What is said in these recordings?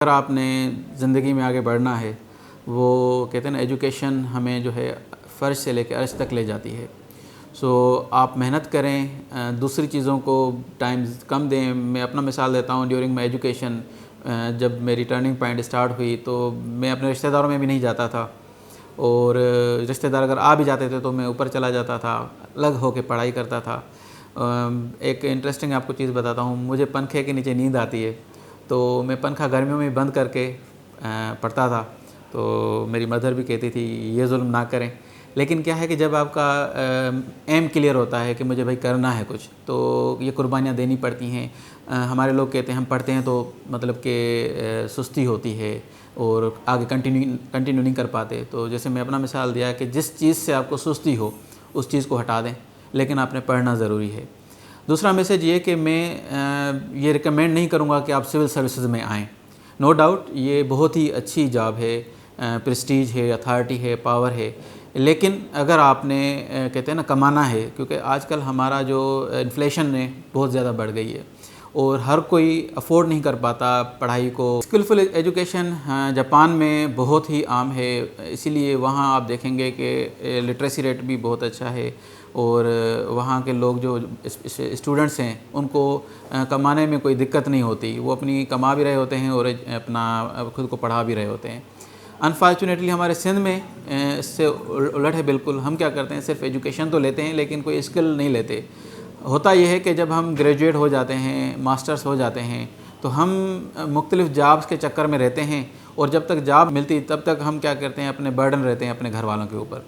اگر آپ نے زندگی میں آگے بڑھنا ہے، وہ کہتے ہیں نا ایجوکیشن ہمیں جو ہے فرش سے لے کے عرش تک لے جاتی ہے۔ آپ محنت کریں، دوسری چیزوں کو ٹائم کم دیں۔ میں اپنا مثال دیتا ہوں، ڈیورنگ مائی ایجوکیشن جب میری ٹرننگ پوائنٹ اسٹارٹ ہوئی تو میں اپنے رشتہ داروں میں بھی نہیں جاتا تھا، اور رشتہ دار اگر آ بھی جاتے تھے تو میں اوپر چلا جاتا تھا، الگ ہو کے پڑھائی کرتا تھا۔ ایک انٹرسٹنگ آپ کو چیز بتاتا ہوں، مجھے پنکھے کے نیچے نیند آتی ہے تو میں پنکھا گرمیوں میں بند کر کے پڑھتا تھا، تو میری مدر بھی کہتی تھی یہ ظلم نہ کریں۔ لیکن کیا ہے کہ جب آپ کا ایم کلیئر ہوتا ہے کہ مجھے بھائی کرنا ہے کچھ، تو یہ قربانیاں دینی پڑتی ہیں۔ ہمارے لوگ کہتے ہیں ہم پڑھتے ہیں تو مطلب کہ سستی ہوتی ہے اور آگے کنٹینیو نہیں کر پاتے۔ تو جیسے میں اپنا مثال دیا کہ جس چیز سے آپ کو سستی ہو اس چیز کو ہٹا دیں، لیکن آپ نے پڑھنا ضروری ہے۔ دوسرا میسیج یہ کہ میں یہ ریکمینڈ نہیں کروں گا کہ آپ سول سروسز میں آئیں۔ نو ڈاؤٹ یہ بہت ہی اچھی جاب ہے، پریسٹیج ہے، اتھارٹی ہے، پاور ہے، لیکن اگر آپ نے کہتے ہیں نا کمانا ہے، کیونکہ آج کل ہمارا جو انفلیشن ہے بہت زیادہ بڑھ گئی ہے اور ہر کوئی افورڈ نہیں کر پاتا پڑھائی کو۔ اسکلفل ایجوکیشن جاپان میں بہت ہی عام ہے، اسی لیے وہاں آپ دیکھیں گے کہ لٹریسی ریٹ بھی بہت اچھا ہے، اور وہاں کے لوگ جو اسٹوڈنٹس ہیں ان کو کمانے میں کوئی دقت نہیں ہوتی، وہ اپنی کما بھی رہے ہوتے ہیں اور اپنا خود کو پڑھا بھی رہے ہوتے ہیں۔ انفارچونیٹلی ہمارے سندھ میں اس سے الٹ ہے بالکل۔ ہم کیا کرتے ہیں، صرف ایجوکیشن تو لیتے ہیں لیکن کوئی اسکل نہیں لیتے۔ ہوتا یہ ہے کہ جب ہم گریجویٹ ہو جاتے ہیں، ماسٹرز ہو جاتے ہیں، تو ہم مختلف جابز کے چکر میں رہتے ہیں، اور جب تک جاب ملتی تب تک ہم کیا کرتے ہیں، اپنے برڈن رہتے ہیں اپنے گھر والوں کے اوپر۔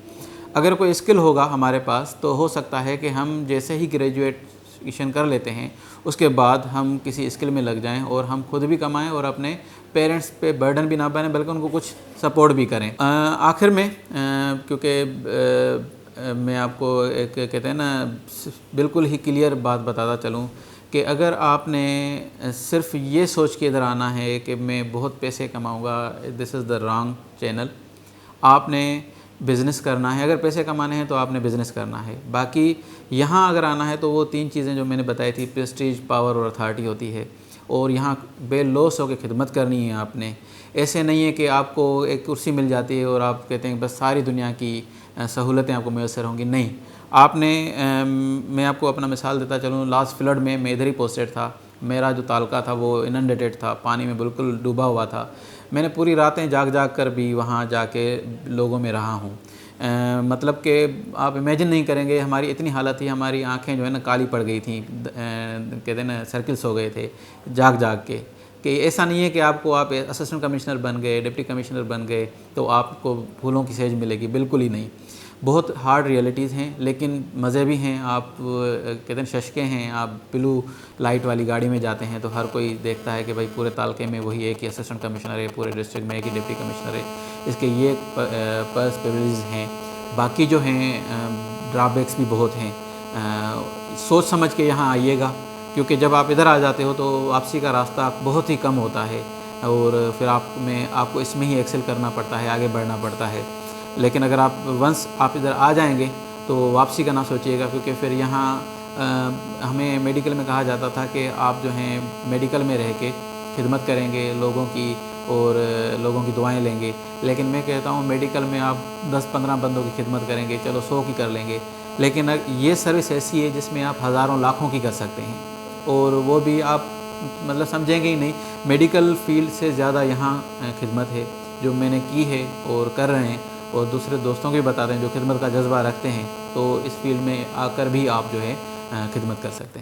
اگر کوئی اسکل ہوگا ہمارے پاس تو ہو سکتا ہے کہ ہم جیسے ہی گریجویشن کر لیتے ہیں اس کے بعد ہم کسی اسکل میں لگ جائیں اور ہم خود بھی کمائیں اور اپنے پیرنٹس پہ برڈن بھی نہ بنیں بلکہ ان کو کچھ سپورٹ بھی کریں۔ آخر میں کیونکہ میں آپ کو ایک کہتے ہیں نا بالکل ہی کلیئر بات بتاتا چلوں کہ اگر آپ نے صرف یہ سوچ کے ادھر آنا ہے کہ میں بہت پیسے کماؤں گا، دس از دا رانگ چینل۔ آپ نے بزنس کرنا ہے، اگر پیسے کمانے ہیں تو آپ نے بزنس کرنا ہے۔ باقی یہاں اگر آنا ہے تو وہ تین چیزیں جو میں نے بتائی تھی، پریسٹیج، پاور اور اتھارٹی ہوتی ہے، اور یہاں بے لوث ہو کے خدمت کرنی ہے آپ نے۔ ایسے نہیں ہے کہ آپ کو ایک کرسی مل جاتی ہے اور آپ کہتے ہیں بس ساری دنیا کی سہولتیں آپ کو میسر ہوں گی، نہیں۔ آپ نے میں آپ کو اپنا مثال دیتا چلوں، لاسٹ فلڈ میں ادھر ہی پوسٹڈ تھا، میرا جو تعلقہ تھا وہ اننڈیٹڈ تھا، پانی میں بالکل ڈوبا ہوا تھا۔ میں نے پوری راتیں جاگ جاگ کر بھی وہاں جا کے لوگوں میں رہا ہوں۔ مطلب کہ آپ امیجن نہیں کریں گے ہماری اتنی حالت تھی، ہماری آنکھیں جو ہے نا کالی پڑ گئی تھیں، کہتے ہیں نا سرکلس ہو گئے تھے جاگ جاگ کے۔ کہ ایسا نہیں ہے کہ آپ اسسٹنٹ کمشنر بن گئے، ڈپٹی کمشنر بن گئے تو آپ کو پھولوں کی سیج ملے گی، بالکل ہی نہیں۔ بہت ہارڈ ریئلٹیز ہیں لیکن مزے بھی ہیں۔ آپ کہتے ہیں ششکے ہیں، آپ بلو لائٹ والی گاڑی میں جاتے ہیں تو ہر کوئی دیکھتا ہے کہ بھائی پورے تعلقے میں وہی ایک ہی اسسٹنٹ کمشنر ہے، پورے ڈسٹرکٹ میں ایک ہی ڈپٹی کمشنر ہے، اس کے یہ پرس پریویلیجز ہیں۔ باقی جو ہیں ڈرا بیکس بھی بہت ہیں۔ سوچ سمجھ کے یہاں آئیے گا، کیونکہ جب آپ ادھر آ جاتے ہو تو واپسی کا راستہ بہت ہی کم ہوتا ہے، اور پھر آپ کو اس میں ہی ایکسل کرنا پڑتا ہے، آگے بڑھنا پڑتا ہے۔ لیکن اگر آپ ادھر آ جائیں گے تو واپسی کا نہ سوچیے گا، کیونکہ پھر یہاں ہمیں میڈیکل میں کہا جاتا تھا کہ آپ جو ہیں میڈیکل میں رہ کے خدمت کریں گے لوگوں کی اور لوگوں کی دعائیں لیں گے، لیکن میں کہتا ہوں میڈیکل میں آپ 10-15 بندوں کی خدمت کریں گے، چلو 100 کی کر لیں گے، لیکن یہ سروس ایسی ہے جس میں آپ ہزاروں لاکھوں کی کر سکتے ہیں، اور وہ بھی آپ مطلب سمجھیں گے ہی نہیں۔ میڈیکل فیلڈ سے زیادہ یہاں خدمت ہے جو میں نے کی ہے اور کر رہے ہیں، اور دوسرے دوستوں کو بھی بتا رہے ہیں جو خدمت کا جذبہ رکھتے ہیں، تو اس فیلڈ میں آ کر بھی آپ جو ہے خدمت کر سکتے ہیں۔